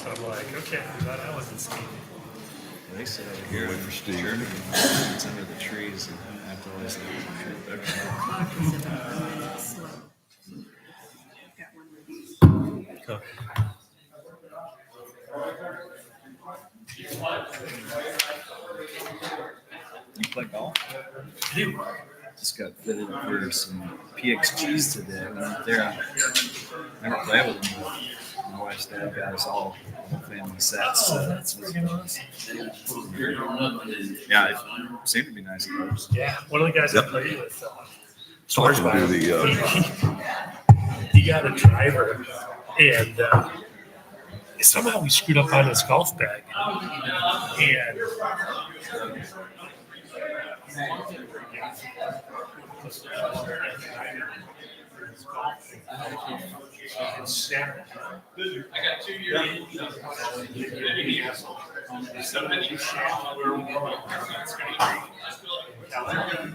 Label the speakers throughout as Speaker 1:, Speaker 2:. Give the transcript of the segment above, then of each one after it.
Speaker 1: So I'm like, okay, I'm glad I wasn't speeding.
Speaker 2: They sit over here
Speaker 3: wait for Steve.
Speaker 2: chirping. It's under the trees, and I have to always like,
Speaker 1: Okay.
Speaker 2: you play golf?
Speaker 1: I do.
Speaker 2: Just got fitted for some PXGs today. When I'm there, I never play with them. My wife's dad got us all whole family sets.
Speaker 1: Oh, that's freaking awesome.
Speaker 2: Yeah, it seemed to be nice clubs.
Speaker 1: Yeah, one of the guys I played with,
Speaker 3: Starts to do the,
Speaker 1: he got a driver, and somehow we screwed up on his golf bag. And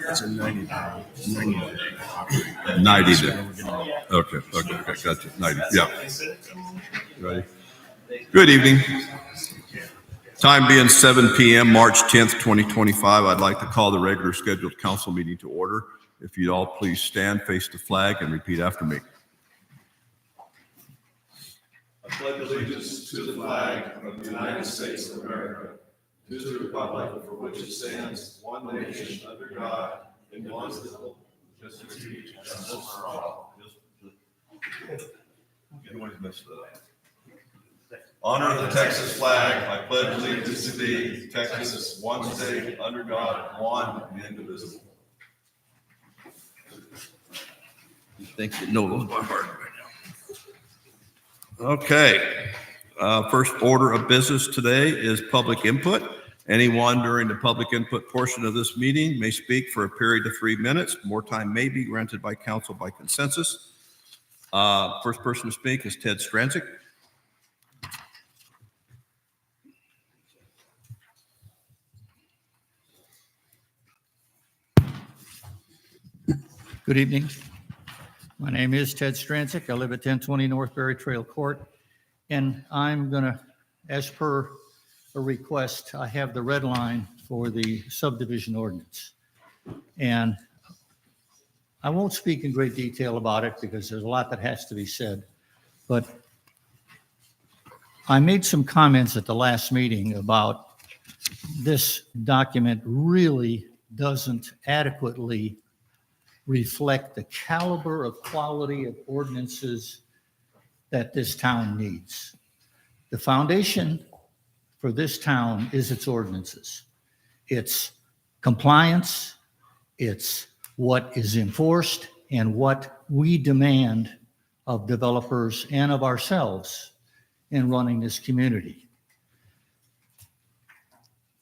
Speaker 3: it's a 90 day. Okay, gotcha. 90, yeah. Ready? Good evening. Time being 7 p.m., March 10th, 2025. I'd like to call the regular scheduled council meeting to order. If you'd all please stand, face the flag, and repeat after me. I pledge allegiance to the flag of the United States of America, to the republic for which it stands, one nation, under God, indivisible, with liberty and justice for all. Everybody's messed up. Honor the Texas flag. I pledge allegiance to thee, Texas, one state, under God, one and indivisible. You think you know those by heart right now. Okay. First order of business today is public input. Anyone during the public input portion of this meeting may speak for a period of 3 minutes. More time may be granted by council by consensus. First person to speak is Ted Stranzik.
Speaker 4: Good evening. My name is Ted Stranzik. I live at 1020 Northbury Trail Court, and I'm going to, as per a request, I have the red line for the subdivision ordinance. And I won't speak in great detail about it because there's a lot that has to be said, but I made some comments at the last meeting about this document really doesn't adequately reflect the caliber of quality of ordinances that this town needs. The foundation for this town is its ordinances. It's compliance, it's what is enforced, and what we demand of developers and of ourselves in running this community.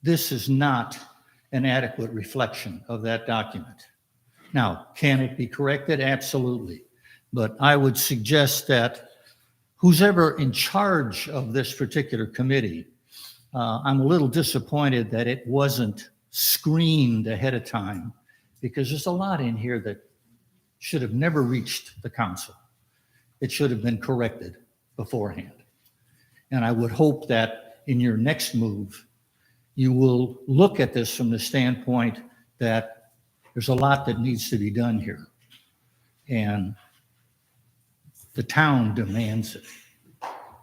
Speaker 4: This is not an adequate reflection of that document. Now, can it be corrected? Absolutely. But I would suggest that who's ever in charge of this particular committee, I'm a little disappointed that it wasn't screened ahead of time, because there's a lot in here that should have never reached the council. It should have been corrected beforehand. And I would hope that in your next move, you will look at this from the standpoint that there's a lot that needs to be done here. And the town demands it.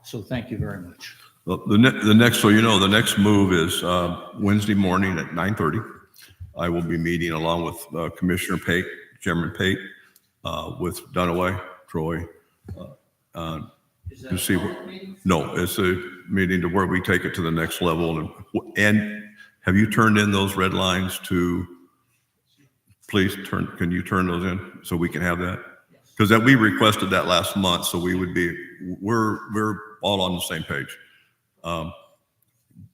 Speaker 4: So thank you very much.
Speaker 3: Well, the next, so you know, the next move is Wednesday morning at 9:30. I will be meeting along with Commissioner Pate, Chairman Pate, with Dunaway, Troy, to see what, no, it's a meeting to where we take it to the next level. And have you turned in those red lines to, please can you turn those in so we can have that? Because that we requested that last month, so we would be, we're all on the same page.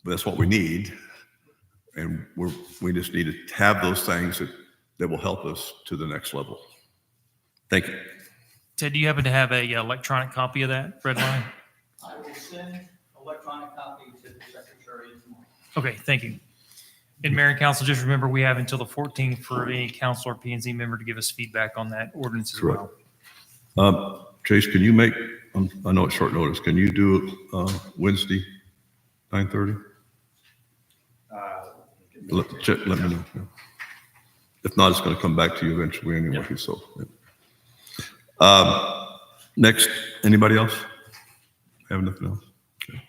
Speaker 3: That's what we need. And we just need to have those things that will help us to the next level. Thank you.
Speaker 5: Ted, do you happen to have a electronic copy of that red line?
Speaker 4: I will send electronic copy to the secretary tomorrow.
Speaker 5: Okay, thank you. And Mayor and Council, just remember, we have until the 14th for any council or P&Z member to give us feedback on that ordinance as
Speaker 3: Correct.
Speaker 5: well.
Speaker 3: Chase, can you make I know it's short notice. Can you do Wednesday, 9:30? Let me know. Yeah. If not, it's going to come back to you eventually anyway.
Speaker 1: Yeah.
Speaker 3: So, next, anybody else? Have nothing else? Okay.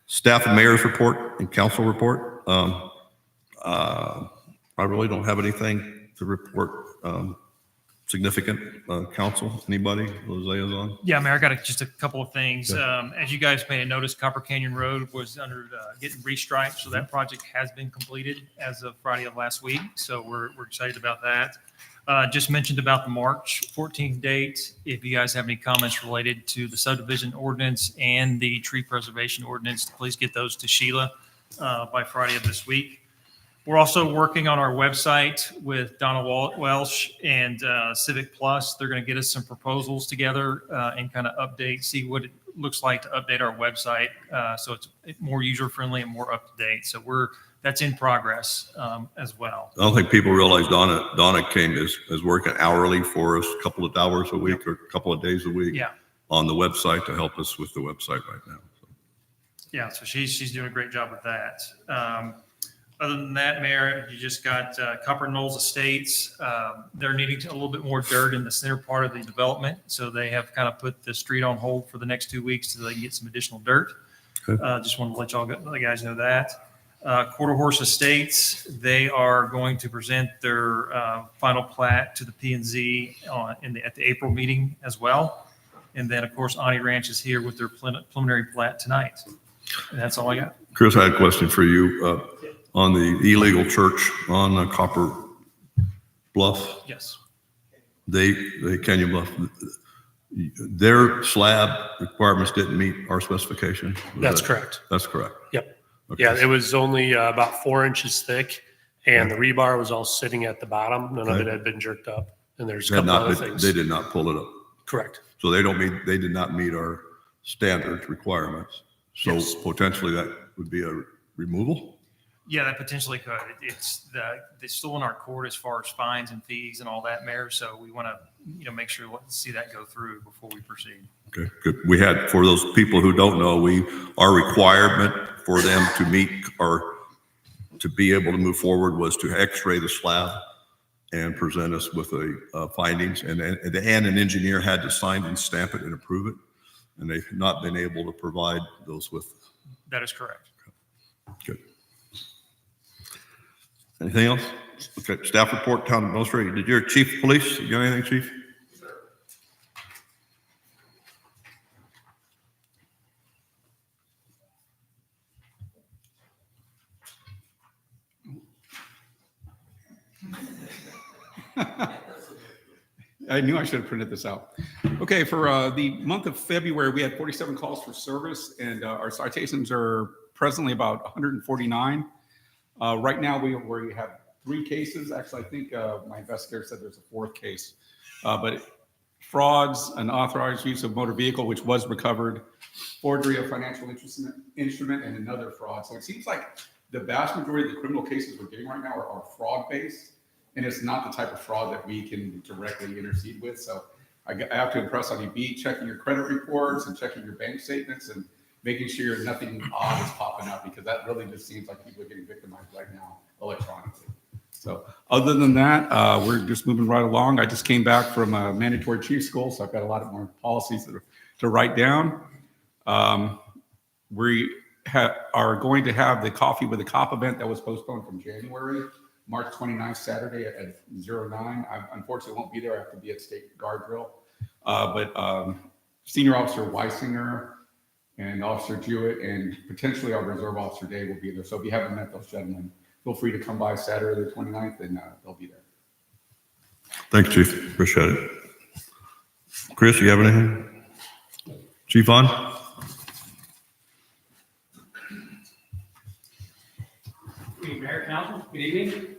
Speaker 3: Staff and mayor's report and council report. I really don't have anything to report significant. Council, anybody? Jose's on?
Speaker 5: Yeah, Mayor, I got just a couple of things. As you guys may have noticed, Copper Canyon Road was under getting restriped, so that project has been completed as of Friday of last week. So we're excited about that. Just mentioned about the March 14th date. If you guys have any comments related to the subdivision ordinance and the tree preservation ordinance, please get those to Sheila by Friday of this week. We're also working on our website with Donna Welsh and Civic Plus. They're going to get us some proposals together and kind of update, see what it looks like to update our website so it's more user-friendly and more up-to-date. So that's in progress as well.
Speaker 3: I don't think people realize Donna came is working hourly for us, a couple of hours a week or a couple of days a week on the website to help us with the website right now. So.
Speaker 5: Yeah, so she's doing a great job with that. Other than that, Mayor, you just got Copper Knolls Estates. They're needing a little bit more dirt in the center part of the development. So they have kind of put the street on hold for the next 2 weeks so they can get some additional dirt.
Speaker 3: Okay.
Speaker 5: Just want to let you guys know that. Quarter Horse Estates, they are going to present their final plat to the P&Z at the April meeting as well. And then, of course, Ani Ranch is here with their preliminary plat tonight. And that's all I got.
Speaker 3: Chris, I had a question for you on the illegal church on Copper Bluff.
Speaker 5: Yes.
Speaker 3: Canyon Bluff, their slab requirements didn't meet our specification.
Speaker 1: That's correct.
Speaker 3: That's correct.
Speaker 1: Yep.
Speaker 3: Okay.
Speaker 1: Yeah, it was only about 4 inches thick, and the rebar was all sitting at the bottom. None of it had been jerked up. And there's a couple other things.
Speaker 3: They did not pull it up.
Speaker 1: Correct.
Speaker 3: So they did not meet our standard requirements. So
Speaker 1: Yes.
Speaker 3: potentially that would be a removal.
Speaker 5: Yeah, that potentially could. It's still in our court as far as fines and fees and all that, Mayor. So we want to, make sure to see that go through before we proceed.
Speaker 3: Okay, good. We had, for those people who don't know, our requirement for them to meet or to be able to move forward was to x-ray the slab and present us with findings. And an engineer had to sign and stamp it and approve it. And they've not been able to provide those with.
Speaker 5: That is correct.
Speaker 3: Good. Anything else? Okay, staff report, town administrator. Did your chief of police, you got anything, chief?
Speaker 6: I knew I should have printed this out. Okay, for the month of February, we had 47 calls for service, and our citations are presently about 149. Right now, we have 3 cases. Actually, I think my investigator said there's a 4th case. But frauds, unauthorized use of motor vehicle, which was recovered, forgery of financial instrument, and another fraud. So it seems like the vast majority of the criminal cases we're getting right now are fraud-based. And it's not the type of fraud that we can directly intercede with. So I have to impress on you, be checking your credit reports and checking your bank statements and making sure nothing odd is popping up, because that really just seems like people are getting victimized right now electronically. So other than that, we're just moving right along. I just came back from a mandatory chief school, so I've got a lot of more policies to write down. We are going to have the Coffee with a Cop event that was postponed from January. March 29th, Saturday at 09. I unfortunately won't be there. I have to be at State Guard Drill. But Senior Officer Weisinger and Officer Jewett and potentially our Reserve Officer Dave will be there. So if you haven't met those gentlemen, feel free to come by Saturday the 29th and they'll be there.
Speaker 3: Thanks, Chief. Appreciate it. Chris, you have anything? Chief on?
Speaker 7: Mayor, Council, good evening.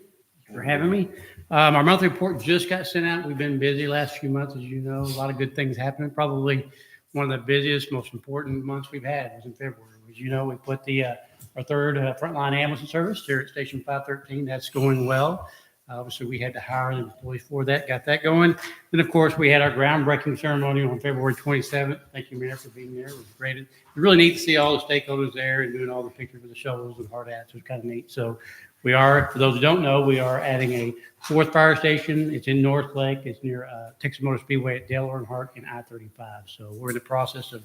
Speaker 7: For having me. Our monthly report just got sent out. We've been busy last few months, as you know, a lot of good things happening. Probably one of the busiest, most important months we've had was in February. As you know, we put our third frontline ambulance service here at Station 513. That's going well. Obviously, we had to hire the employees for that, got that going. Then, of course, we had our groundbreaking ceremony on February 27th. Thank you, Mayor, for being there. It was great. It was really neat to see all the stakeholders there and doing all the pictures with the shovels and hard hats. It was kind of neat. So we are, for those who don't know, we are adding a fourth fire station. It's in North Lake. It's near Texas Motor Speedway at Dale Earnhardt and I-35. So we're in the process of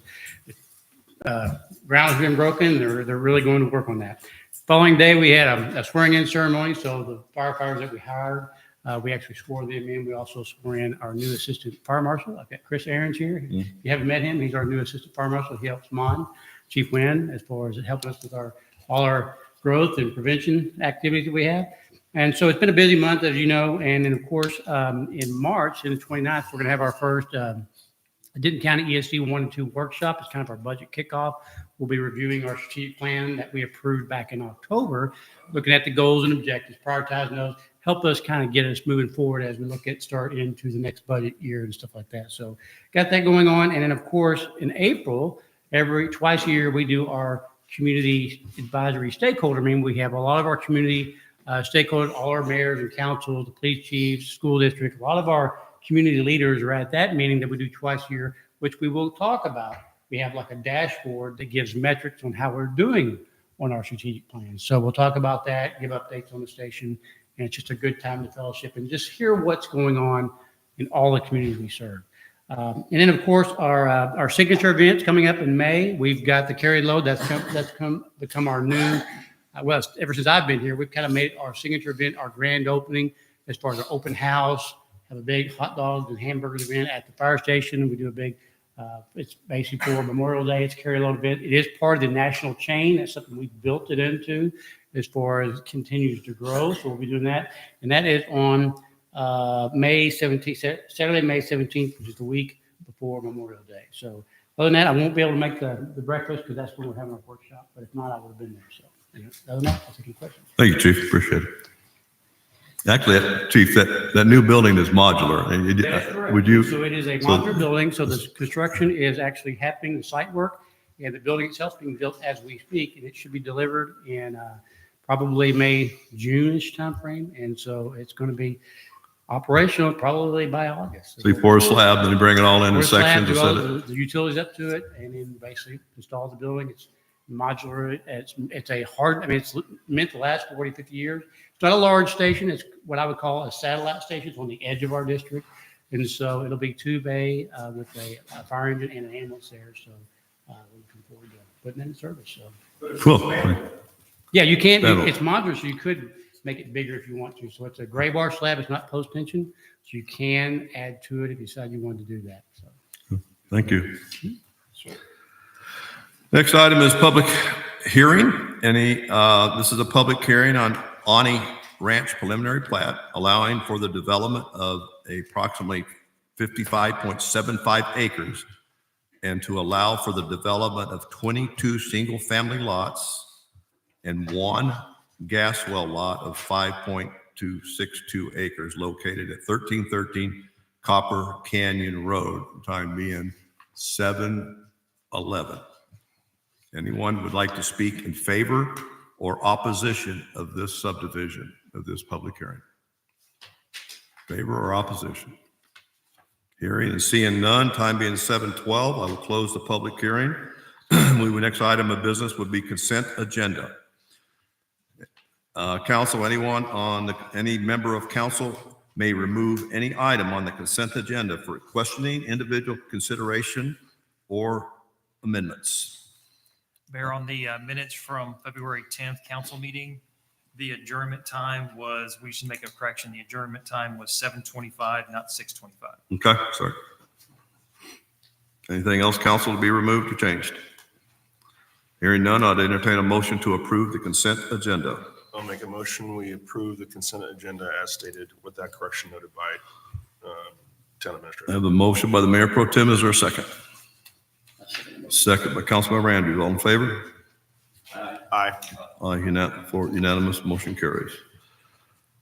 Speaker 7: ground has been broken. They're really going to work on that. Following day, we had a swearing-in ceremony. So the firefighters that we hired, we actually swore them in. We also swore in our new assistant fire marshal. I've got Chris Aarons here. If you haven't met him, he's our new assistant fire marshal. He helps Mon, Chief Wynn, as far as helping us with all our growth and prevention activities that we have. And so it's been a busy month, as you know. And then, of course, in March, in the 29th, we're going to have our first Denton County ESD 1 and 2 workshop. It's kind of our budget kickoff. We'll be reviewing our strategic plan that we approved back in October, looking at the goals and objectives, prioritizing those, help us kind of get us moving forward as we look at start into the next budget year and stuff like that. So got that going on. And then, of course, in April, twice a year, we do our community advisory stakeholder meeting. We have a lot of our community stakeholders, all our mayors and councils, the police chiefs, school district, a lot of our community leaders are at that meeting that we do twice a year, which we will talk about. We have like a dashboard that gives metrics on how we're doing on our strategic plans. So we'll talk about that, give updates on the station, and it's just a good time to fellowship and just hear what's going on in all the communities we serve. And then, of course, our signature events coming up in May. We've got the Carry Load. That's become our new, well, ever since I've been here, we've kind of made our signature event our grand opening as far as our open house, have a big hot dogs and hamburgers event at the fire station. We do a big, it's basically for Memorial Day. It's a Carry Load event. It is part of the national chain. That's something we built it into as far as it continues to grow. So we'll be doing that. And that is on May 17th, Saturday, May 17th, which is the week before Memorial Day. So other than that, I won't be able to make the breakfast because that's when we're having our workshop. But if not, I would have been there. So other than that, I'll take any questions.
Speaker 3: Thank you, Chief. Appreciate it. Actually, Chief, that new building is modular. And
Speaker 7: That's correct.
Speaker 3: would you?
Speaker 7: So it is a modular building. So the construction is actually happening, the site work, and the building itself is being built as we speak, and it should be delivered in probably May, June-ish timeframe. And so it's going to be operational probably by August.
Speaker 3: So you pour a slab, then you bring it all in sections.
Speaker 7: Do all the utilities up to it, and then basically install the building. It's modular. It's a hard, I mean, it's meant to last 40, 50 years. It's not a large station. It's what I would call a satellite station. It's on the edge of our district. And so it'll be two bay with a fire engine and an ambulance there. So we're looking forward to putting it in service. So
Speaker 3: Cool.
Speaker 7: yeah, you can.
Speaker 3: That'll-
Speaker 7: It's modular, so you could make it bigger if you want to. So it's a gray bar slab. It's not post tension. So you can add to it if you decide you wanted to do that. So
Speaker 3: Thank you. Next item is public hearing. This is a public hearing on Ani Ranch preliminary plat, allowing for the development of approximately 55.75 acres and to allow for the development of 22 single-family lots and one gas well lot of 5.262 acres located at 1313 Copper Canyon Road, time being 7/11. Anyone would like to speak in favor or opposition of this subdivision, of this public hearing? Favor or opposition? Hearing and seeing none, time being 7:12, I will close the public hearing. The next item of business would be consent agenda. Council, any member of council may remove any item on the consent agenda for questioning, individual consideration, or amendments.
Speaker 5: Mayor, on the minutes from February 10th council meeting, the adjournment time was, we should make a correction, the adjournment time was 7:25, not 6:25.
Speaker 3: Okay, sorry. Anything else, council, to be removed or changed? Hearing none, I'd entertain a motion to approve the consent agenda.
Speaker 8: I'll make a motion, we approve the consent agenda as stated with that correction noted by town
Speaker 3: I
Speaker 8: administrator.
Speaker 3: have a motion by the Mayor Pro Tem. Is there a second? Second by Councilmember Andrews. All in favor?
Speaker 8: Aye.
Speaker 3: Unanimous, motion carries.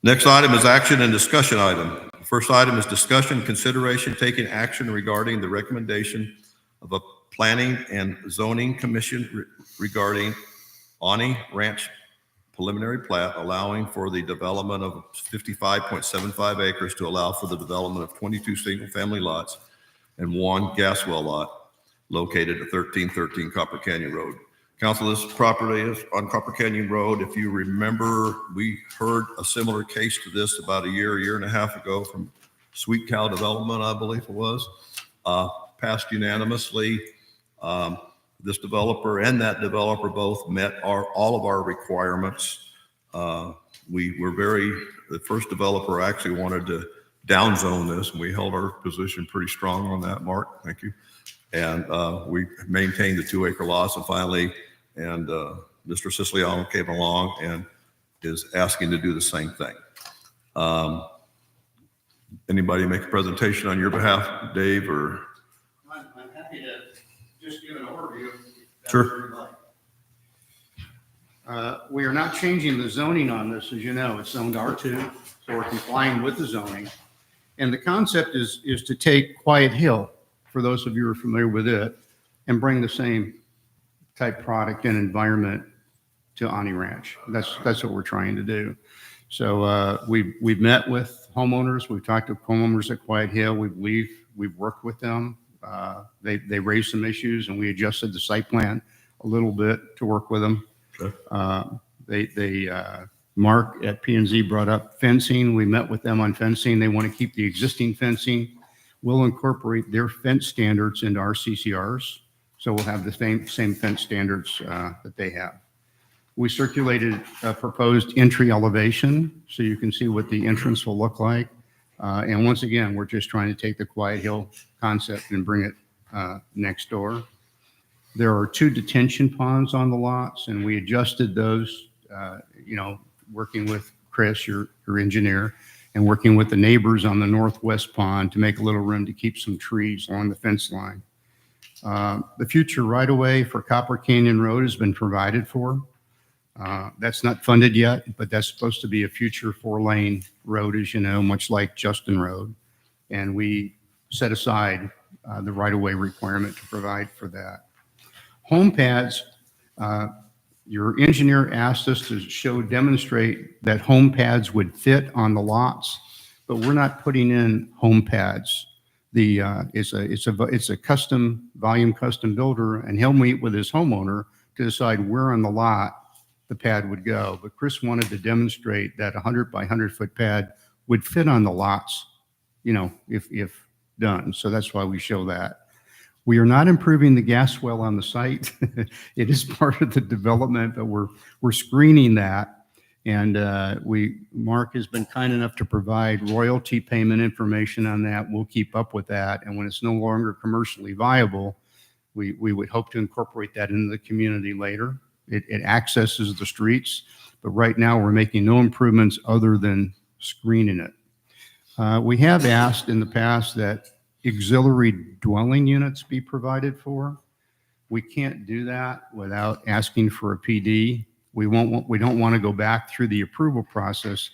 Speaker 3: Next item is action and discussion item. First item is discussion, consideration, taking action regarding the recommendation of a planning and zoning commission regarding Ani Ranch preliminary plat allowing for the development of 55.75 acres to allow for the development of 22 single-family lots and 1 gas well lot located at 1313 Copper Canyon Road. Council, this property is on Copper Canyon Road. If you remember, we heard a similar case to this about a year and a half ago from Sweet Cow Development, I believe it was, passed unanimously. This developer and that developer both met all of our requirements. The first developer actually wanted to downzone this, and we held our position pretty strong on that, Mark. Thank you. And we maintained the 2-acre lots, and finally, Mr. Siciliano came along and is asking to do the same thing. Anybody make a presentation on your behalf, Dave, or?
Speaker 4: I'm happy to just give an overview.
Speaker 3: Sure.
Speaker 4: We are not changing the zoning on this, as you know. It's zoned R2, so we're complying with the zoning. And the concept is to take Quiet Hill, for those of you who are familiar with it, and bring the same type product and environment to Ani Ranch. That's what we're trying to do. So we've met with homeowners. We've talked to homeowners at Quiet Hill. We've worked with them. They raised some issues, and we adjusted the site plan a little bit to work with them.
Speaker 3: Okay.
Speaker 4: Mark at P&Z brought up fencing. We met with them on fencing. They want to keep the existing fencing. We'll incorporate their fence standards into our CCRs. So we'll have the same fence standards that they have. We circulated a proposed entry elevation so you can see what the entrance will look like. And once again, we're just trying to take the Quiet Hill concept and bring it next door. There are 2 detention ponds on the lots, and we adjusted those, working with Chris, your engineer, and working with the neighbors on the northwest pond to make a little room to keep some trees along the fence line. The future right-of-way for Copper Canyon Road has been provided for. That's not funded yet, but that's supposed to be a future 4-lane road, as you know, much like Justin Road. And we set aside the right-of-way requirement to provide for that. Home pads, your engineer asked us to demonstrate that home pads would fit on the lots, but we're not putting in home pads. It's a custom builder, and he'll meet with his homeowner to decide where on the lot the pad would go. But Chris wanted to demonstrate that 100 by 100 foot pad would fit on the lots, if done. So that's why we show that. We are not improving the gas well on the site. It is part of the development, but we're screening that. And Mark has been kind enough to provide royalty payment information on that. We'll keep up with that. And when it's no longer commercially viable, we would hope to incorporate that into the community later. It accesses the streets, but right now we're making no improvements other than screening it. We have asked in the past that auxiliary dwelling units be provided for. We can't do that without asking for a PD. We don't want to go back through the approval process,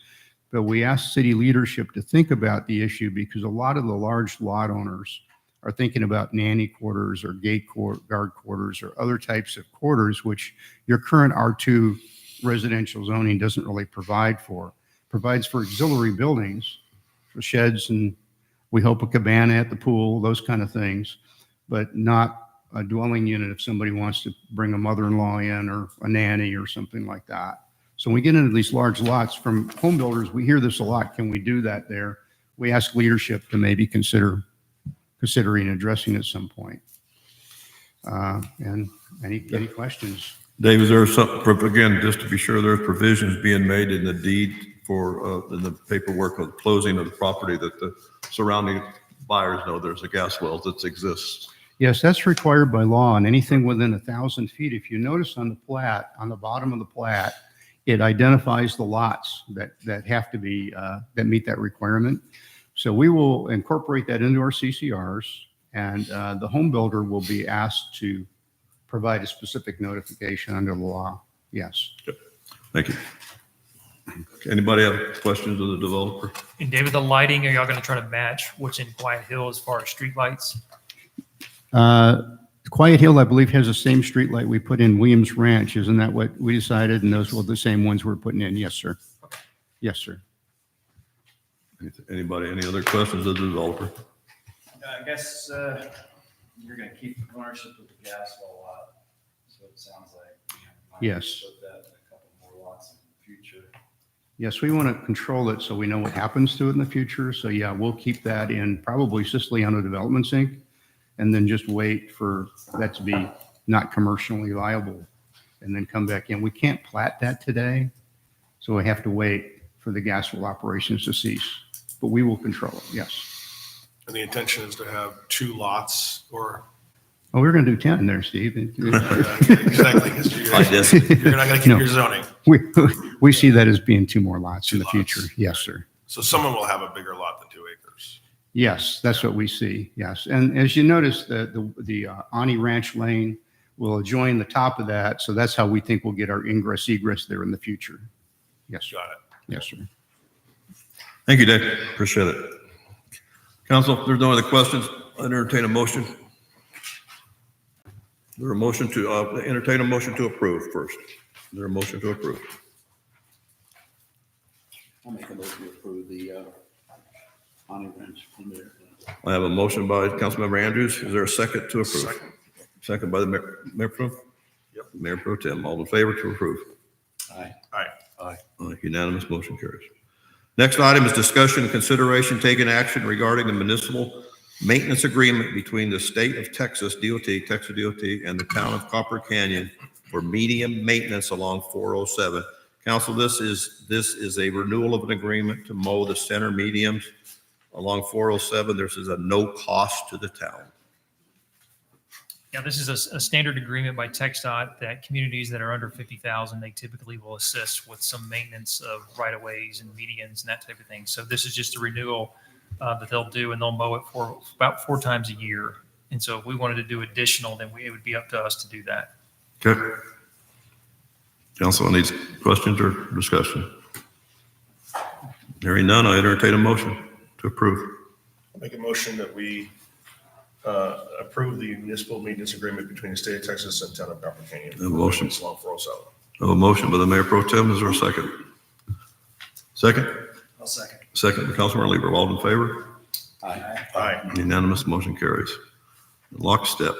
Speaker 4: but we asked city leadership to think about the issue because a lot of the large lot owners are thinking about nanny quarters or guard quarters or other types of quarters, which your current R2 residential zoning doesn't really provide for. Provides for auxiliary buildings, for sheds, and we hope a cabana at the pool, those kind of things, but not a dwelling unit if somebody wants to bring a mother-in-law in or a nanny or something like that. So when we get into these large lots from home builders, we hear this a lot. Can we do that there? We ask leadership to maybe considering addressing at some point. And any questions?
Speaker 3: Dave, is there some, again, just to be sure, there's provisions being made in the deed for, in the paperwork of closing of the property that the surrounding buyers know there's a gas well that exists?
Speaker 4: Yes, that's required by law, and anything within 1,000 feet. If you notice on the plat, on the bottom of the plat, it identifies the lots that have to be, that meet that requirement. So we will incorporate that into our CCRs, and the home builder will be asked to provide a specific notification under the law. Yes.
Speaker 3: Thank you. Anybody have questions of the developer?
Speaker 5: And David, the lighting, are y'all going to try to match what's in Quiet Hill as far as street lights?
Speaker 6: Quiet Hill, I believe, has the same street light we put in Williams Ranch. Isn't that what we decided? And those were the same ones we're putting in. Yes, sir. Yes, sir.
Speaker 3: Anybody, any other questions of the developer?
Speaker 2: I guess you're going to keep ownership of the Gaswell lot. So it sounds like.
Speaker 6: Yes.
Speaker 2: Put that in a couple more lots in the future.
Speaker 6: Yes, we want to control it so we know what happens to it in the future. So yeah, we'll keep that in probably Siciliano Developments Inc. And then just wait for that to be not commercially viable and then come back in. We can't plat that today. So we have to wait for the Gaswell operations to cease, but we will control it. Yes.
Speaker 8: And the intention is to have 2 lots or.
Speaker 6: Oh, we're going to do 10 there, Steve.
Speaker 8: Exactly. 'Cause You're not going to keep
Speaker 6: No.
Speaker 8: your zoning.
Speaker 6: We see that as being 2 more lots in the
Speaker 8: 2
Speaker 6: future.
Speaker 8: lots.
Speaker 6: Yes, sir.
Speaker 8: So someone will have a bigger lot than 2 acres.
Speaker 6: Yes, that's what we see. Yes. And as you notice, the Ani Ranch Lane will join the top of that. So that's how we think we'll get our ingress egress there in the future. Yes, sir.
Speaker 8: Got it.
Speaker 6: Yes, sir.
Speaker 3: Thank you, Dave. Appreciate it. Council, if there's no other questions, I entertain a motion. Is there a motion to entertain a motion to approve first? Is there a motion to approve?
Speaker 9: I'll make a motion to approve the Ani Ranch preliminary plan.
Speaker 3: I have a motion by Councilmember Andrews. Is there a second to approve?
Speaker 8: Second.
Speaker 3: Second by the Mayor Pro?
Speaker 8: Yep.
Speaker 3: Mayor Pro Tem. All in favor to approve?
Speaker 9: Aye.
Speaker 8: Aye.
Speaker 3: Unanimous motion carries. Next item is discussion and consideration taking action regarding the municipal maintenance agreement between the state of Texas Texas DOT, and the town of Copper Canyon for medium maintenance along 407. Council, this is a renewal of an agreement to mow the center mediums along 407. This is a no cost to the town.
Speaker 5: Yeah, this is a standard agreement by TxDOT that communities that are under 50,000, they typically will assist with some maintenance of right-of-ways and medians and that type of thing. So this is just a renewal that they'll do, and they'll mow it for about 4 times a year. And so if we wanted to do additional, then it would be up to us to do that.
Speaker 3: Okay. Council, any questions or discussion? Hearing none, I entertain a motion to approve.
Speaker 8: I'll make a motion that we approve the municipal maintenance agreement between the state of Texas and town of Copper Canyon.
Speaker 3: A motion.
Speaker 8: It's along 407.
Speaker 3: I have a motion by the Mayor Pro Tem. Is there a second? Second?
Speaker 2: I'll second.
Speaker 3: Second by Councilmember Lieber. All in favor?
Speaker 9: Aye.
Speaker 8: Aye.
Speaker 3: Unanimous motion carries. Lockstep.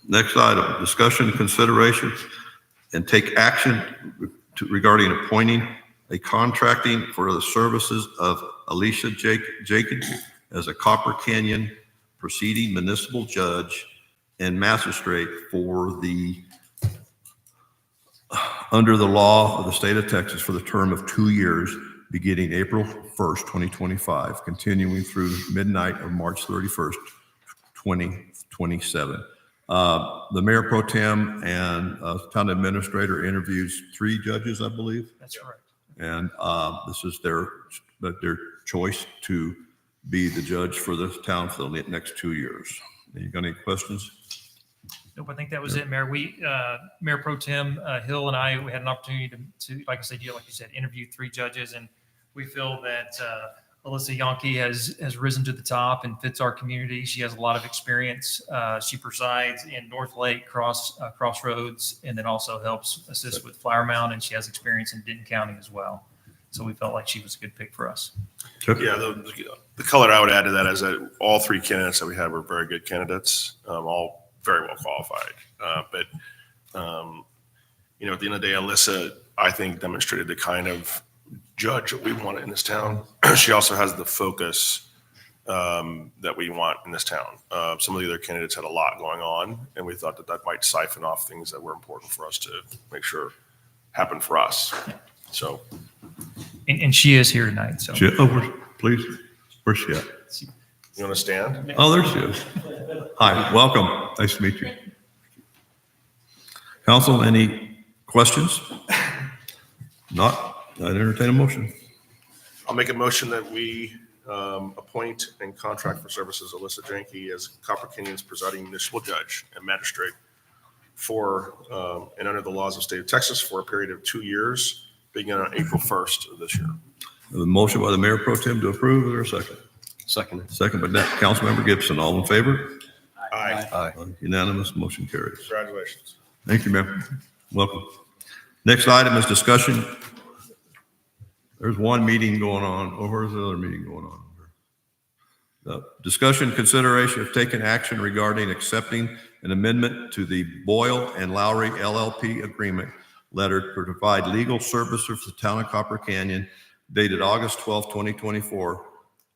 Speaker 3: Next item, discussion, consideration, and take action regarding appointing a contracting for the services of Alicia Jenkins as a Copper Canyon proceeding municipal judge and magistrate for the under the law of the state of Texas for the term of 2 years, beginning April 1st, 2025, continuing through midnight of March 31st, 2027. The Mayor Pro Tem and Town Administrator interviews 3 judges, I believe.
Speaker 5: That's correct.
Speaker 3: And this is their choice to be the judge for the town for the next 2 years. You got any questions?
Speaker 5: Nope, I think that was it, Mayor. Mayor Pro Tem Hill and I, we had an opportunity to, like I said, like you said, interview 3 judges, and we feel that Alyssa Yonke has risen to the top and fits our community. She has a lot of experience. She presides in North Lake, Crossroads, and then also helps assist with Flower Mound, and she has experience in Denton County as well. So we felt like she was a good pick for us.
Speaker 8: Yeah, the color I would add to that is that all 3 candidates that we had were very good candidates, all very well qualified. But at the end of the day, Alyssa, I think, demonstrated the kind of judge that we want in this town. She also has the focus that we want in this town. Some of the other candidates had a lot going on, and we thought that might siphon off things that were important for us to make sure happen for us. So,
Speaker 5: And she is here tonight. So
Speaker 3: Please, where's she at?
Speaker 8: you understand?
Speaker 3: Oh, there she is. Hi, welcome. Nice to meet you. Council, any questions? Not, I'd entertain a motion.
Speaker 8: I'll make a motion that we appoint and contract for services Alyssa Janke as Copper Canyon's presiding municipal judge and magistrate for and under the laws of the state of Texas for a period of 2 years, beginning on April 1st of this year.
Speaker 3: A motion by the Mayor Pro Tem to approve. Is there a second?
Speaker 9: Second.
Speaker 3: Second by Councilmember Gibson. All in favor?
Speaker 8: Aye.
Speaker 9: Aye.
Speaker 3: Unanimous, motion carries.
Speaker 8: Congratulations.
Speaker 3: Thank you, Mayor. Welcome. Next item is discussion. There's one meeting going on. Oh, where's the other meeting going on? Discussion, consideration of taking action regarding accepting an amendment to the Boyle and Lowry LLP agreement letter to provide legal services for the town of Copper Canyon dated August 12, 2024.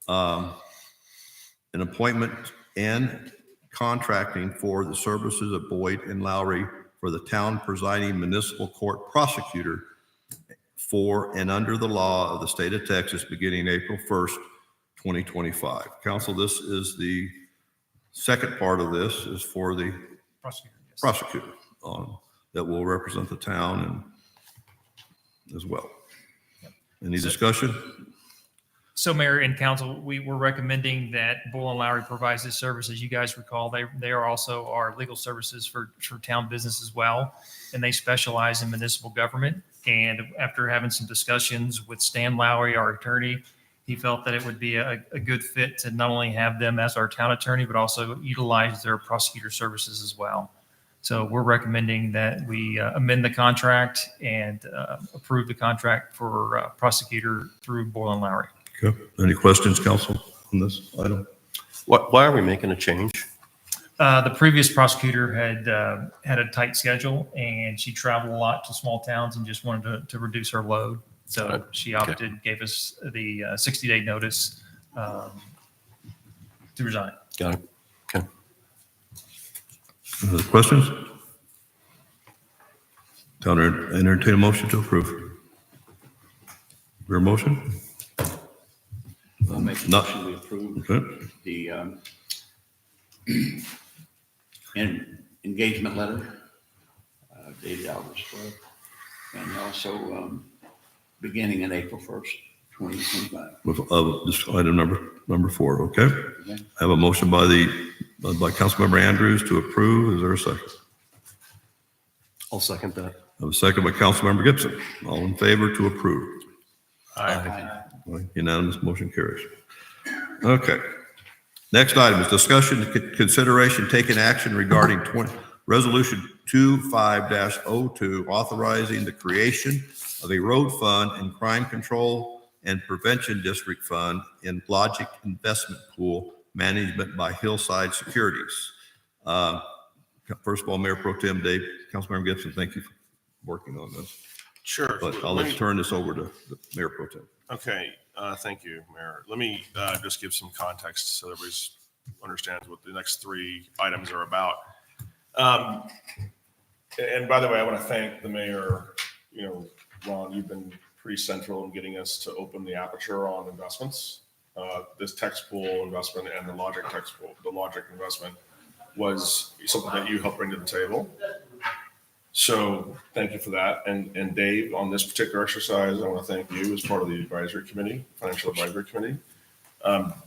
Speaker 3: An appointment and contracting for the services of Boyd and Lowry for the town presiding municipal court prosecutor for and under the law of the state of Texas beginning April 1st, 2025. Council, this is the second part of this is for the
Speaker 5: Prosecutor, yes.
Speaker 3: prosecutor that will represent the town and as well. Any discussion?
Speaker 5: So Mayor and Council, we were recommending that Boyle and Lowry provides this service. As you guys recall, they are also our legal services for town business as well. And they specialize in municipal government. And after having some discussions with Stan Lowry, our attorney, he felt that it would be a good fit to not only have them as our town attorney, but also utilize their prosecutor services as well. So we're recommending that we amend the contract and approve the contract for prosecutor through Boyle and Lowry.
Speaker 3: Okay. Any questions, council, on this item?
Speaker 10: Why are we making a change?
Speaker 5: The previous prosecutor had a tight schedule and she traveled a lot to small towns and just wanted to reduce her load. So she opted, gave us the 60-day notice to resign.
Speaker 10: Got it. Okay.
Speaker 3: Other questions? Town entertain a motion to approve. Your motion?
Speaker 9: I'll make a
Speaker 3: No.
Speaker 9: motion we approve
Speaker 3: Okay.
Speaker 9: the engagement letter dated August 12th, and also beginning in April 1st, 2025.
Speaker 3: With this item number 4, okay?
Speaker 9: Okay.
Speaker 3: I have a motion by Councilmember Andrews to approve. Is there a second?
Speaker 10: I'll second that.
Speaker 3: I have a second by Councilmember Gibson. All in favor to approve.
Speaker 9: Aye.
Speaker 3: Unanimous, motion carries. Okay. Next item is discussion, consideration, taking action regarding Resolution 25-02, authorizing the creation of a road fund and crime control and prevention district fund in Logic Investment Pool management by Hillside Securities. First of all, Mayor Pro Tem Dave, Councilmember Gibson, thank you for working on this.
Speaker 8: Sure.
Speaker 3: But let's turn this over to the Mayor Pro Tem.
Speaker 8: Okay, thank you, Mayor. Let me just give some context so everybody understands what the next 3 items are about. And by the way, I want to thank the mayor. You know, Ron, you've been pretty central in getting us to open the aperture on investments. This text pool investment and the Logic text pool, the Logic investment was something that you helped bring to the table. So thank you for that. And Dave, on this particular exercise, I want to thank you as part of the advisory committee, financial advisory committee.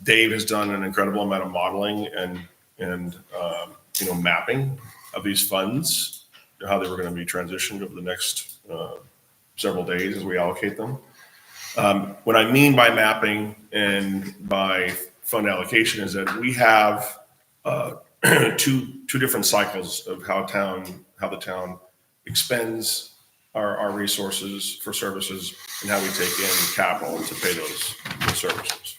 Speaker 8: Dave has done an incredible amount of modeling and mapping of these funds, how they were going to be transitioned over the next several days as we allocate them. What I mean by mapping and by fund allocation is that we have two different cycles of how the town expends our resources for services and how we take in capital to pay those services.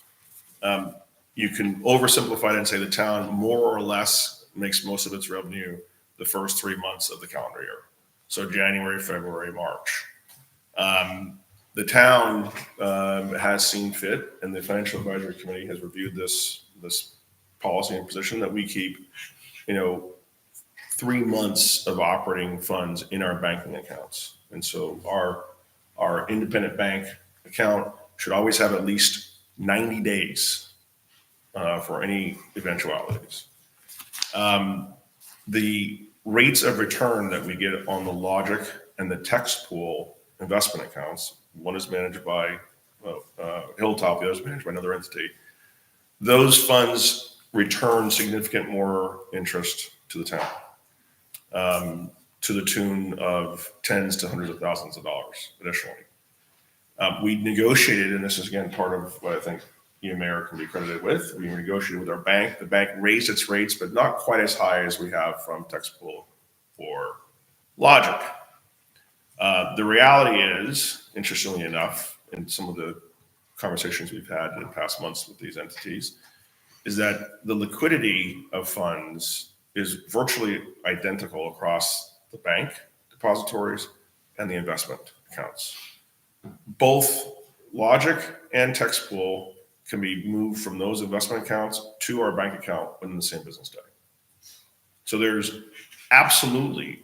Speaker 8: You can oversimplify it and say the town more or less makes most of its revenue the first 3 months of the calendar year. So January, February, March. The town has seen fit, and the Financial Advisory Committee has reviewed this policy and position that we keep, 3 months of operating funds in our banking accounts. And so our independent bank account should always have at least 90 days for any eventualities. The rates of return that we get on the Logic and the text pool investment accounts, one is managed by Hilltop, the other is managed by another entity. Those funds return significant more interest to the town, to the tune of tens to hundreds of thousands of dollars additionally. We negotiated, and this is again part of what I think Mayor can be credited with. We negotiated with our bank. The bank raised its rates, but not quite as high as we have from Texpool or Logic. The reality is, interestingly enough, in some of the conversations we've had in past months with these entities, is that the liquidity of funds is virtually identical across the bank depositories and the investment accounts. Both Logic and Texpool can be moved from those investment accounts to our bank account within the same business day. So there's absolutely,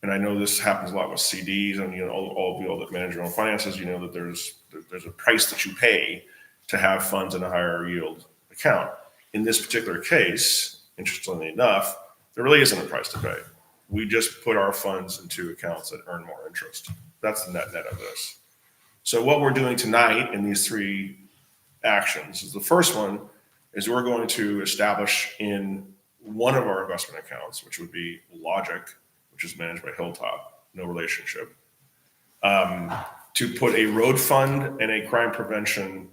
Speaker 8: and I know this happens a lot with CDs, and all of you all that manage your own finances, that there's a price that you pay to have funds in a higher yield account. In this particular case, interestingly enough, there really isn't a price to pay. We just put our funds into accounts that earn more interest. That's the net of this. So what we're doing tonight in these three actions is, the first one is we're going to establish in one of our investment accounts, which would be Logic, which is managed by Hilltop, no relationship, to put a road fund and a crime prevention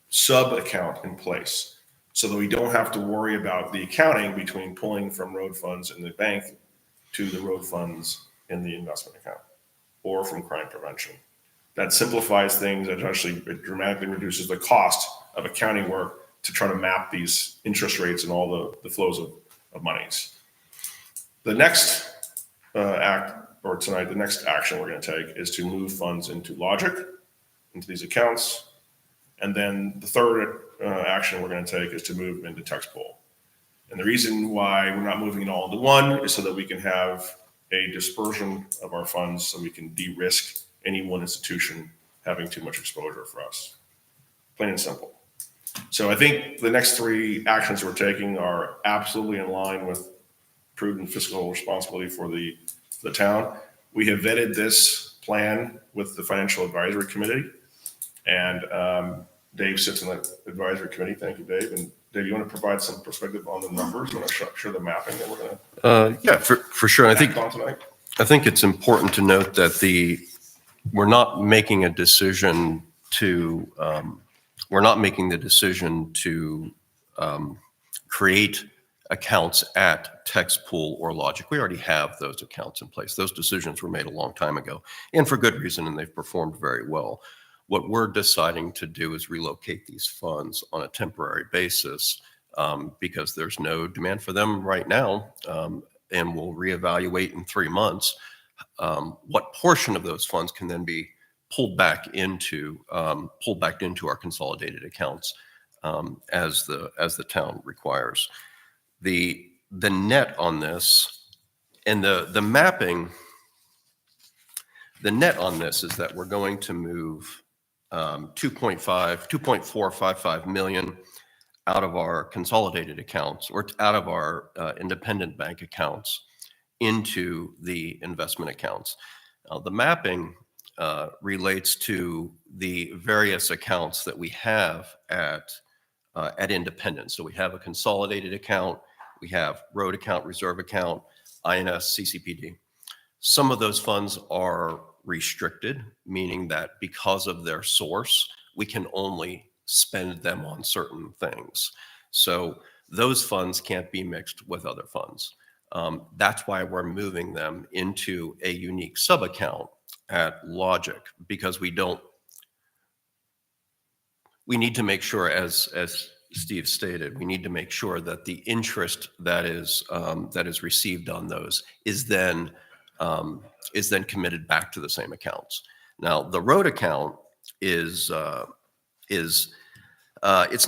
Speaker 8: sub account in place, so that we don't have to worry about the accounting between pulling from road funds in the bank to the road funds in the investment account, or from crime prevention. That simplifies things. It dramatically reduces the cost of accounting work to try to map these interest rates and all the flows of monies. The next the next action we're going to take is to move funds into Logic, into these accounts. And then the third action we're going to take is to move into Texpool. And the reason why we're not moving it all into one is so that we can have a dispersion of our funds, so we can de-risk any one institution having too much exposure for us. Plain and simple. So I think the next three actions we're taking are absolutely in line with prudent fiscal responsibility for the town. We have vetted this plan with the Financial Advisory Committee, and Dave sits in that advisory committee. Thank you, Dave. And Dave, you want to provide some perspective on the numbers? You want to show the mapping that we're going to
Speaker 10: Yeah, for sure.
Speaker 8: act on tonight?
Speaker 10: I think it's important to note that we're not making a decision to create accounts at Texpool or Logic. We already have those accounts in place. Those decisions were made a long time ago, and for good reason, and they've performed very well. What we're deciding to do is relocate these funds on a temporary basis, because there's no demand for them right now, and we'll reevaluate in 3 months what portion of those funds can then be pulled back into our consolidated accounts as the town requires. The net on this and the mapping, the net on this is that we're going to move 2.455 million out of our consolidated accounts, or out of our independent bank accounts, into the investment accounts. The mapping relates to the various accounts that we have at Independent. So we have a consolidated account, we have road account, reserve account, INS, CCPD. Some of those funds are restricted, meaning that because of their source, we can only spend them on certain things. So those funds can't be mixed with other funds. That's why we're moving them into a unique sub-account at Logic, because we need to make sure, as Steve stated, we need to make sure that the interest that is received on those is then committed back to the same accounts. Now, the road account is it's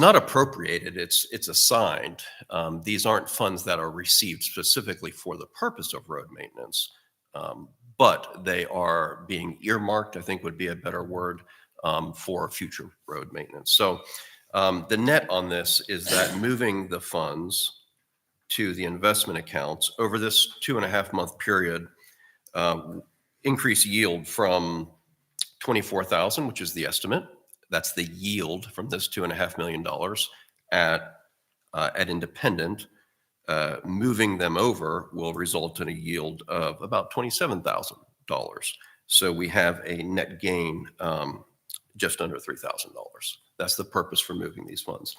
Speaker 10: not appropriated, it's assigned. These aren't funds that are received specifically for the purpose of road maintenance, but they are being earmarked, I think would be a better word, for future road maintenance. So the net on this is that moving the funds to the investment accounts over this 2.5-month period increase yield from 24,000, which is the estimate. That's the yield from this $2.5 million at Independent. Moving them over will result in a yield of about $27,000. So we have a net gain just under $3,000. That's the purpose for moving these funds.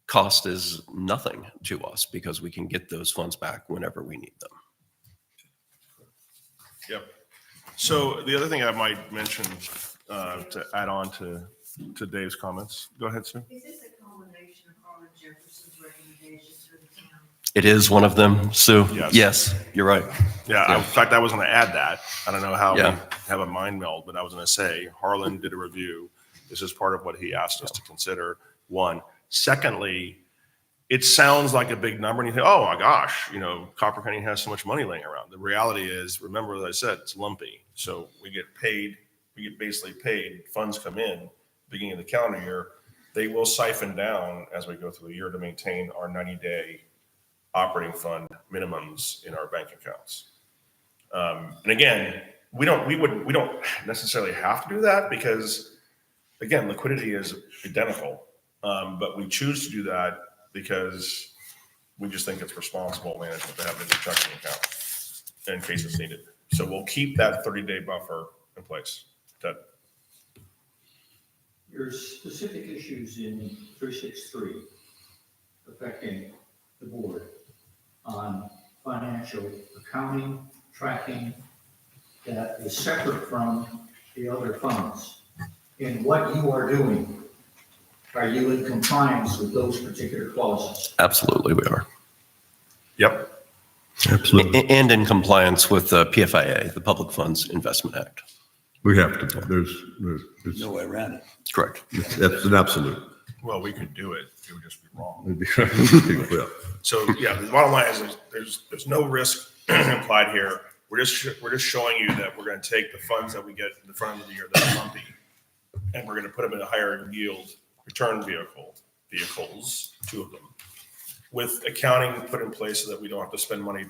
Speaker 10: Cost is nothing to us because we can get those funds back whenever we need them.
Speaker 8: Yep. So the other thing I might mention to add on to Dave's comments. Go ahead, Sue.
Speaker 11: Is this a culmination of Harlan Jefferson's recommendations for the town?
Speaker 10: It is one of them, Sue?
Speaker 8: Yes.
Speaker 10: Yes, you're right.
Speaker 8: Yeah, in fact, I was going to add that. I don't know how we
Speaker 10: Yeah.
Speaker 8: have a mind meld, but I was going to say Harlan did a review. This is part of what he asked us to consider. One. Secondly, it sounds like a big number and you think, oh my gosh, Copper Canyon has so much money laying around. The reality is, remember, as I said, it's lumpy. So we get basically paid, funds come in, beginning of the calendar year. They will siphon down as we go through the year to maintain our 90-day operating fund minimums in our bank accounts. And again, we don't necessarily have to do that because, again, liquidity is identical. But we choose to do that because we just think it's responsible management to have it in the checking account in case it's needed. So we'll keep that 30-day buffer in place. Ted?
Speaker 4: There's specific issues in 363 affecting the board on financial accounting, tracking, that is separate from the other funds. In what you are doing, are you in compliance with those particular clauses?
Speaker 10: Absolutely, we are.
Speaker 8: Yep.
Speaker 3: Absolutely.
Speaker 10: And in compliance with the PFIA, the Public Funds Investment Act.
Speaker 3: We have to. There's
Speaker 9: No way around it.
Speaker 10: Correct.
Speaker 3: that's an absolute.
Speaker 8: Well, we could do it. It would just be wrong.
Speaker 3: It'd be- yeah.
Speaker 8: So yeah, the bottom line is there's no risk implied here. We're just showing you that we're going to take the funds that we get in the front of the year that are lumpy, and we're going to put them in a higher yield return vehicles, two of them, with accounting put in place so that we don't have to spend money,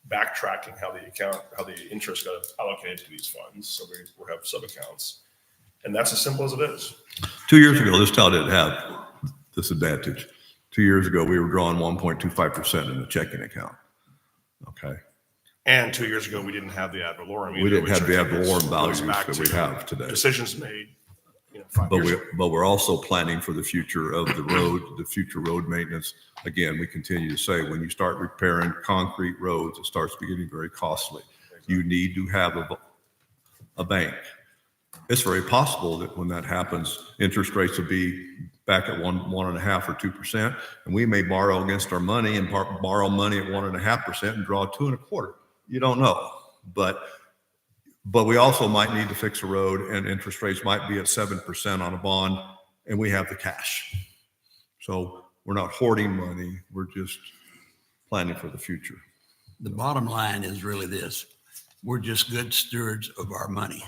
Speaker 8: backtracking how the interest got allocated to these funds. So we have sub accounts, and that's as simple as it is.
Speaker 3: 2 years ago, this town didn't have this advantage. 2 years ago, we were drawing 1.25% in the checking account. Okay.
Speaker 8: And 2 years ago, we didn't have the ad valorem.
Speaker 3: We didn't
Speaker 8: either,
Speaker 3: have the ad
Speaker 8: which
Speaker 3: valorem
Speaker 8: goes
Speaker 3: values
Speaker 8: back
Speaker 3: that we
Speaker 8: to
Speaker 3: have today.
Speaker 8: Decisions made, 5
Speaker 3: But
Speaker 8: years ago.
Speaker 3: we're also planning for the future of the future road maintenance. Again, we continue to say, when you start repairing concrete roads, it starts getting very costly. You need to have a bank. It's very possible that when that happens, interest rates will be back at 1.5% or 2%, and we may borrow against our money and borrow money at 1.5% and draw 2.25%. You don't know, but we also might need to fix a road, and interest rates might be at 7% on a bond, and we have the cash. So we're not hoarding money. We're just planning for the future.
Speaker 9: The bottom line is really this. We're just good stewards of our money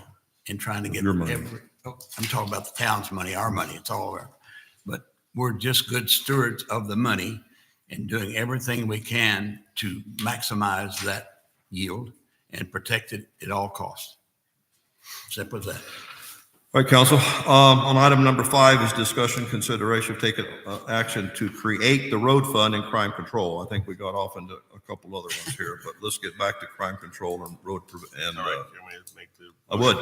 Speaker 9: and trying to get
Speaker 3: Your money.
Speaker 9: I'm talking about the town's money, our money, it's all our, but we're just good stewards of the money and doing everything we can to maximize that yield and protect it at all costs. Simple as that.
Speaker 3: All right, council. On item number 5 is discussion, consideration of taking action to create the road fund and crime control. I think we got off into a couple other ones here, but let's get back to crime control and road. And
Speaker 8: All right, can we make the
Speaker 3: I would.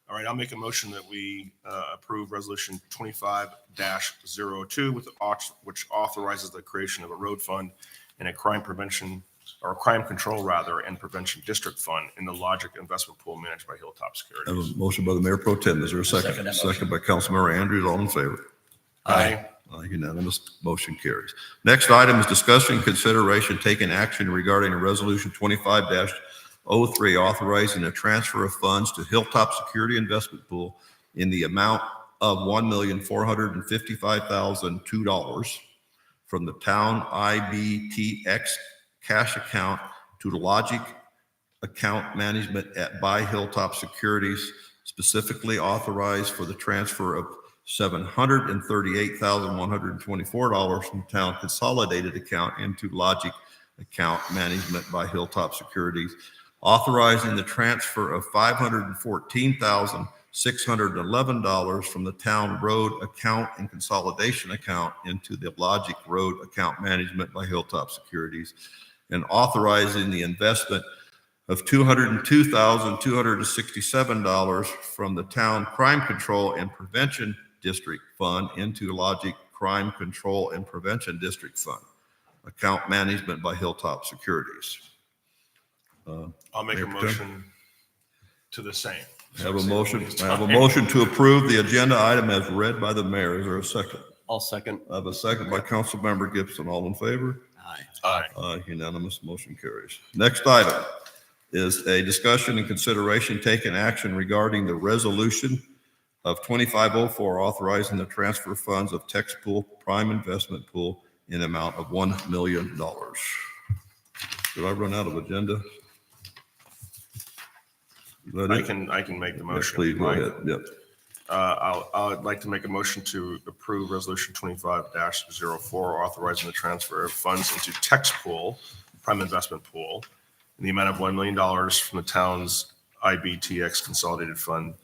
Speaker 8: All right, I'll make a motion that we approve resolution 25-02 which authorizes the creation of a road fund and a crime prevention or crime control rather and prevention district fund in the Logic investment pool managed by Hilltop
Speaker 3: I have
Speaker 8: Securities.
Speaker 3: a motion by the Mayor Pro Tem. Is there a second?
Speaker 9: Second that motion.
Speaker 3: Second by Councilmember Andrews. All in favor?
Speaker 8: Aye.
Speaker 3: Unanimous. Motion carries. Next item is discussion, consideration, taking action regarding a resolution 25-03 authorizing a transfer of funds to Hilltop Security Investment Pool in the amount of $1,455,002 from the town IBTX cash account to the Logic account management by Hilltop Securities, specifically authorized for the transfer of $738,124 from town consolidated account into Logic account management by Hilltop Securities, authorizing the transfer of $514,611 from the town road account and consolidation account into the Logic road account management by Hilltop Securities, and authorizing the investment of $202,267 from the Town Crime Control and Prevention District Fund into Logic Crime Control and Prevention District Fund. Account management by Hilltop Securities.
Speaker 8: I'll make
Speaker 3: Mayor
Speaker 8: a
Speaker 3: Pro Tem?
Speaker 8: motion to the same.
Speaker 3: I have a motion to approve the agenda item as read by the mayor. Is there a second?
Speaker 10: I'll second.
Speaker 3: I have a second by Councilmember Gibson. All in favor?
Speaker 9: Aye.
Speaker 8: Aye.
Speaker 3: Unanimous, motion carries. Next item is a discussion and consideration taken action regarding the resolution of 2504 authorizing the transfer funds of Tex Pool Prime Investment Pool in amount of $1 million. Did I run out of agenda? Is that it?
Speaker 8: I can make the
Speaker 3: Yeah,
Speaker 8: motion.
Speaker 3: please, go
Speaker 8: Mike.
Speaker 3: ahead. Yep.
Speaker 8: I'd like to make a motion to approve Resolution 25-04, authorizing the transfer of funds into Tex Pool, Prime Investment Pool, in the amount of $1 million from the town's IBTX Consolidated Fund,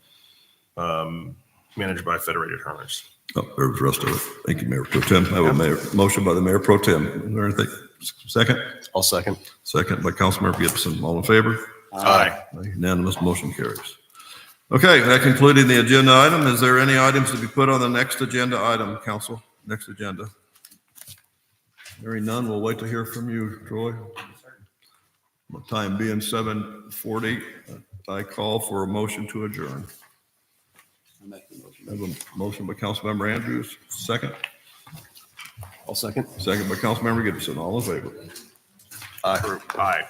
Speaker 8: managed by Federated Hunters.
Speaker 3: Oh, there's the rest of it. Thank you, Mayor Pro Tem. I have a motion by the Mayor Pro Tem. Is there anything? Second?
Speaker 10: I'll second.
Speaker 3: Second by Councilmember Gibson. All in favor?
Speaker 8: Aye.
Speaker 3: Unanimous, motion carries. Okay, that concluded the agenda item. Is there any items to be put on the next agenda item, council? Next agenda? Hearing none, we'll wait to hear from you, Troy. Time being 7:40, I call for a motion to adjourn. I have a motion by Councilmember Andrews, second.
Speaker 10: I'll second.
Speaker 3: Second by Councilmember Gibson. All in favor?
Speaker 8: Aye.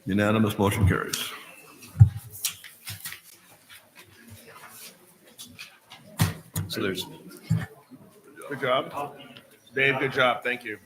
Speaker 3: Unanimous, motion carries.
Speaker 10: So there's
Speaker 8: Good job. Dave, good job. Thank you.